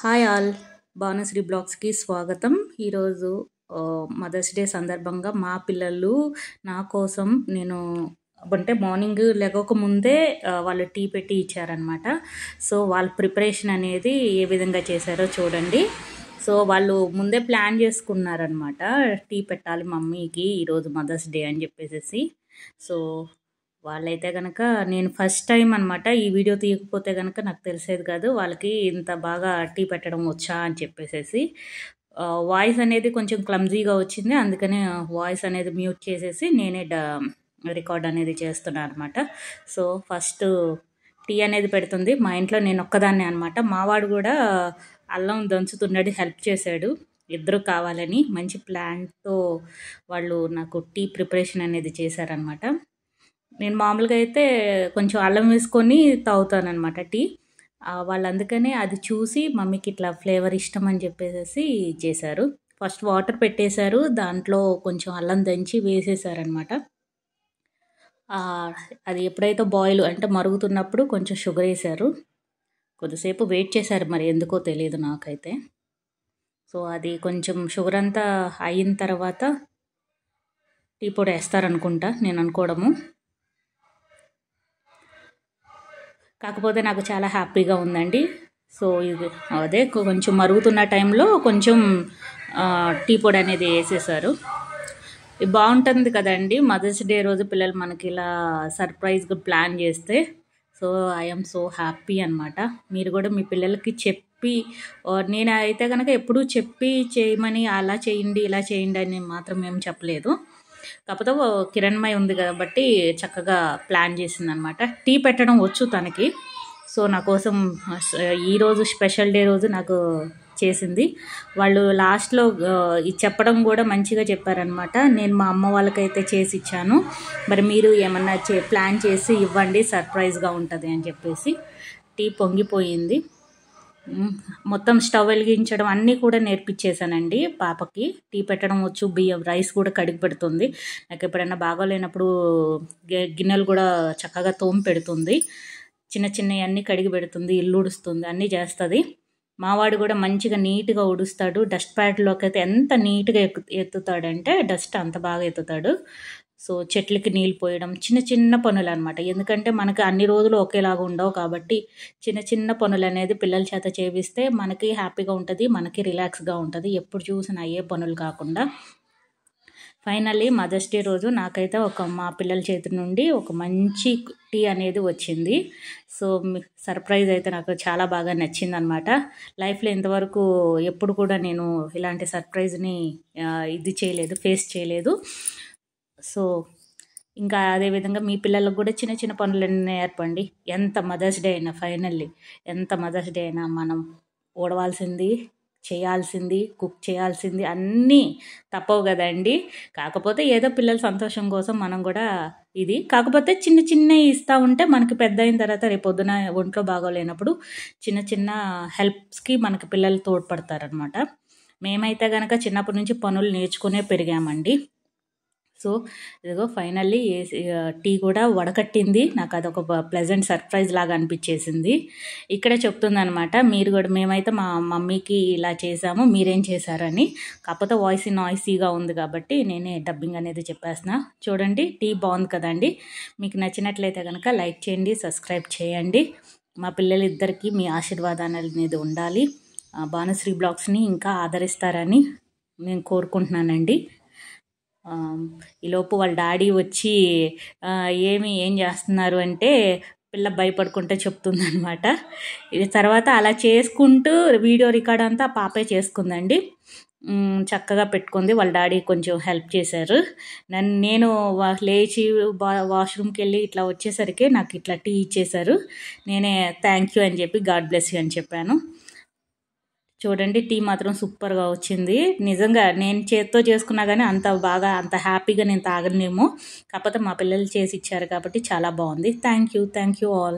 Hi all, Bhanusri బ్లాగ్స్కి స్వాగతం. ఈరోజు mothers day సందర్భంగా మా పిల్లలు నా కోసం అంటే మార్నింగ్ లేవక ముందే వాళ్ళు టీ పెట్టి ఇచ్చారనమాట. సో వాళ్ళ ప్రిపరేషన్ అనేది ఏ విధంగా చేశారో చూడండి. సో వాళ్ళు ముందే ప్లాన్ చేసుకున్నారనమాట, టీ పెట్టాలి మమ్మీకి ఈరోజు మదర్స్ డే అని చెప్పేసి. సో వాళ్ళైతే కనుక, నేను ఫస్ట్ టైం అనమాట ఈ వీడియో తీయకపోతే కనుక నాకు తెలిసేది కాదు వాళ్ళకి ఇంత బాగా టీ పెట్టడం వచ్చా అని చెప్పేసి. వాయిస్ అనేది కొంచెం క్లమ్జీగా వచ్చింది, అందుకనే వాయిస్ అనేది మ్యూట్ చేసేసి నేనే రికార్డ్ అనేది చేస్తున్నాను అనమాట. సో ఫస్ట్ టీ అనేది పెడుతుంది మా ఇంట్లో, నేను ఒక్కదాన్నే అనమాట. మావాడు కూడా అల్లం దంచుతున్నాడు, హెల్ప్ చేశాడు. ఇద్దరు కావాలని మంచి ప్లాన్తో వాళ్ళు నాకు టీ ప్రిపరేషన్ అనేది చేశారనమాట. నేను మామూలుగా అయితే కొంచెం అల్లం వేసుకొని తాగుతానమాట టీ. వాళ్ళు అందుకనే అది చూసి మమ్మీకి ఇట్లా ఫ్లేవర్ ఇష్టం అని చెప్పేసి చేశారు. ఫస్ట్ వాటర్ పెట్టేశారు, దాంట్లో కొంచెం అల్లం దంచి వేసేసారనమాట. అది ఎప్పుడైతే బాయిల్ అంటే మరుగుతున్నప్పుడు కొంచెం షుగర్ వేశారు. కొద్దిసేపు వెయిట్ చేశారు, మరి ఎందుకో తెలియదు నాకైతే. సో అది కొంచెం షుగర్ అంతా అయిన తర్వాత టీ పొడి వేస్తారనుకుంటా, నేను అనుకోవడము. కాకపోతే నాకు చాలా హ్యాపీగా ఉందండి. సో ఇది అదే కొంచెం మరుగుతున్న టైంలో కొంచెం టీ పొడి అనేది వేసేసారు. ఇది బాగుంటుంది కదండి, మదర్స్ డే రోజు పిల్లలు మనకి ఇలా సర్ప్రైజ్గా ప్లాన్ చేస్తే. సో ఐఎమ్ సో హ్యాపీ అనమాట. మీరు కూడా మీ పిల్లలకి చెప్పి, నేనైతే కనుక ఎప్పుడూ చెప్పి చేయమని అలా చేయండి ఇలా చేయండి అని మాత్రం ఏం చెప్పలేదు. కాకపోతే కిరణ్మయి ఉంది కాబట్టి చక్కగా ప్లాన్ చేసిందనమాట. టీ పెట్టడం వచ్చు తనకి. సో నా కోసం ఈరోజు స్పెషల్ డే రోజు నాకు చేసింది. వాళ్ళు లాస్ట్లో చెప్పడం కూడా మంచిగా చెప్పారనమాట. నేను మా అమ్మ వాళ్ళకైతే చేసి ఇచ్చాను, మరి మీరు ఏమన్నా ప్లాన్ చేసి ఇవ్వండి, సర్ప్రైజ్గా ఉంటుంది అని చెప్పేసి. టీ పొంగిపోయింది, మొత్తం స్టవ్ వెలిగించడం అన్నీ కూడా నేర్పించేసానండి పాపకి. టీ పెట్టడం వచ్చు, బియ్యం రైస్ కూడా కడిగి పెడుతుంది. నాకు ఎప్పుడైనా బాగోలేనప్పుడు గిన్నెలు కూడా చక్కగా తోమి పెడుతుంది. చిన్న చిన్నవి అన్నీ కడిగి పెడుతుంది, ఇల్లు ఉడుస్తుంది, అన్నీ చేస్తుంది. మావాడు కూడా మంచిగా నీట్గా ఉడుస్తాడు. డస్ట్ ప్యాడ్లోకి అయితే ఎంత నీట్గా ఎత్తుతాడంటే డస్ట్ అంత బాగా ఎత్తుతాడు. సో చెట్లకి నీళ్ళు పోయడం, చిన్న చిన్న పనులు అనమాట. ఎందుకంటే మనకి అన్ని రోజులు ఒకేలాగా ఉండవు కాబట్టి చిన్న చిన్న పనులు అనేది పిల్లల చేత చేపిస్తే మనకి హ్యాపీగా ఉంటుంది, మనకి రిలాక్స్గా ఉంటుంది, ఎప్పుడు చూసినా అయ్యే పనులు కాకుండా. ఫైనల్లీ మదర్స్ డే రోజు నాకైతే మా పిల్లల చేతి నుండి ఒక మంచి టీ అనేది వచ్చింది. సో సర్ప్రైజ్ అయితే నాకు చాలా బాగా నచ్చిందనమాట. లైఫ్లో ఇంతవరకు ఎప్పుడు కూడా నేను ఇలాంటి సర్ప్రైజ్ని ఫేస్ చేయలేదు. సో ఇంకా అదేవిధంగా మీ పిల్లలకు కూడా చిన్న చిన్న పనులన్నీ నేర్పండి. ఎంత మదర్స్ డే అయినా, ఫైనల్లీ ఎంత మదర్స్ డే అయినా మనం ఓడవాల్సింది, చేయాల్సింది, కుక్ చేయాల్సింది అన్నీ తప్పవు కదండి. కాకపోతే ఏదో పిల్లల సంతోషం కోసం మనం కూడా కాకపోతే చిన్న చిన్నవి ఇస్తూ ఉంటే మనకి పెద్ద అయిన తర్వాత రేపొద్దున ఒంట్లో బాగోలేనప్పుడు చిన్న చిన్న హెల్ప్స్కి మనకి పిల్లలు తోడ్పడతారనమాట. మేమైతే కనుక చిన్నప్పటి నుంచి పనులు నేర్చుకునే పెరిగామండి. సో ఇదిగో ఫైనల్లీ టీ కూడా వడకట్టింది. నాకు అదొక ప్లెజెంట్ సర్ప్రైజ్ లాగా అనిపించేసింది. ఇక్కడే చెప్తుంది అనమాట, మీరు కూడా మేమైతే మా మమ్మీకి ఇలా చేసాము, మీరేం చేశారని. కాకపోతే వాయిస్ నాయిసీగా ఉంది కాబట్టి నేనే డబ్బింగ్ అనేది చెప్పేస్తున్నా. చూడండి, టీ బాగుంది కదండి. మీకు నచ్చినట్లయితే కనుక లైక్ చేయండి, సబ్స్క్రైబ్ చేయండి. మా పిల్లలిద్దరికీ మీ ఆశీర్వాదాలు అనేది ఉండాలి. భానుశ్రీ బ్లాగ్స్ని ఇంకా ఆదరిస్తారని నేను కోరుకుంటున్నానండి. ఈలోపు వాళ్ళ డాడీ వచ్చి ఏం చేస్తున్నారు అంటే పిల్ల భయపడుకుంటే చెప్తుందనమాట. ఇది తర్వాత అలా చేసుకుంటూ వీడియో రికార్డ్ అంతా పాపే చేసుకుందండి. చక్కగా పెట్టుకుంది. వాళ్ళ డాడీ కొంచెం హెల్ప్ చేశారు. నేను లేచి వాష్రూమ్కి వెళ్ళి ఇట్లా వచ్చేసరికి నాకు ఇట్లా టీ ఇచ్చేశారు. నేనే థ్యాంక్ యూ అని చెప్పి గాడ్ బ్లెస్ యూ అని చెప్పాను. చూడండి, టీ మాత్రం సూపర్గా వచ్చింది. నిజంగా నేను చేత్తో చేసుకున్నా కానీ అంత హ్యాపీగా నేను తాగనేమో. కాకపోతే మా పిల్లలు చేసి ఇచ్చారు కాబట్టి చాలా బాగుంది. Thank you all.